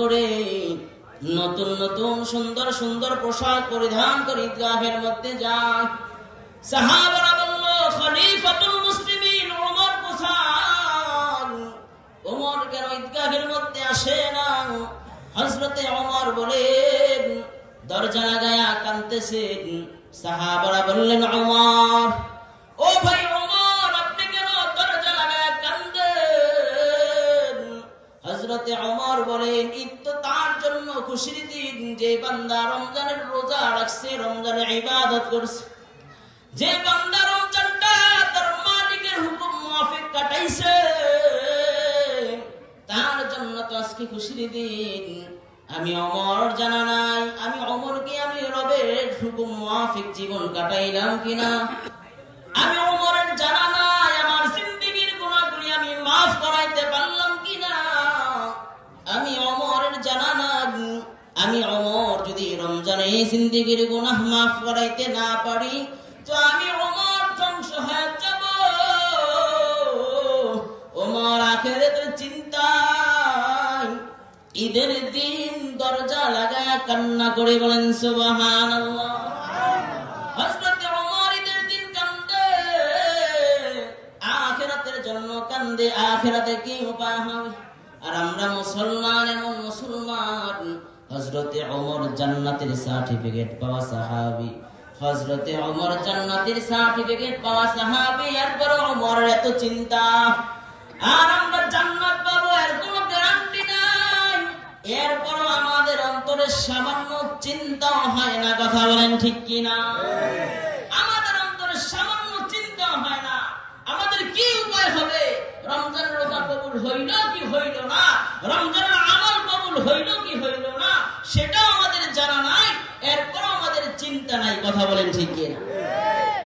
করে নতুন নতুন সুন্দর সুন্দর পোশাক পরিধান করে ঈদগাহের মধ্যে যায়। সাহাবারা বলল, খলিফাতুল মুসলিমিন ওমর কোথায়? ওমর কেন ঈদগাহের মধ্যে আসে না? হযরতে ওমর বলেন, দরজা লাগায়া কাঁদতেছেন। সাহাবারা বললেন, ওমর, ও ভাই ওমর, আপনি কেন দরজা লাগায়া কাঁদেন? হযরতে ওমর বলেন, ঈদ তো তার জন্য খুশির দিন যে বান্দা রমজানের রোজা রাখছে, রমজানের ইবাদত করছে। যে বান্দা রমজানটা তার মালিকের হুকুম মুআফিক কাটাইছে, তার জন্য তো আজকে খুশির দিন। আমি ওমর জানা নাই, আমি ওমরকে আমি রবের হুকুম মুআফিক জীবন কাটাইলাম কিনা? আমি ওমরের জানা নাই, আমার জিন্দেগীর গুনাহগুলি আমি মাফ করাইতে পারলাম কিনা? আমি ওমরের জানা নাই, আমি ওমর যদি রমজানে জিন্দেগীর গুনাহ মাফ করাইতে না পারি, তো আমি ওমর ধ্বংস হয়ে যাব। ওমর আখিরাতের চিন্তায় ঈদের দিন দরজা লাগায় কান্না করে বলেন সুবহানাল্লাহ। হযরতে ওমর ঈদের দিন কান্দে, আখিরাতের জন্য কান্দে, আখিরাতে কি উপায় হবে? আর আমরা মুসলমান, এমন মুসলমান, হযরতে ওমর জান্নাতের সার্টিফিকেট পাওয়া সাহাবী, হযরতে ওমর জান্নাতের সার্টিফিকেট পাওয়া সাহাবী, এরপর ওমরের এত চিন্তা। আর আমরা জান্নাত পাবো এর কোনো গ্যারান্টি নাই, এরপর আমাদের অন্তরে সামান্য চিন্তাও হয় না। কথা বলেন ঠিক কিনা? আমাদের অন্তরে সামান্য চিন্তা হয় না। আমাদের কি উপায় হবে? রমজানের রোজা কবুল হইল কি হইল না, রমজানের আমল কবুল হইল কি হইল না, সেটাও আমাদের জানা নাই, এরপর আমাদের চিন্তা নাই। কথা বলেন ঠিক কিনা?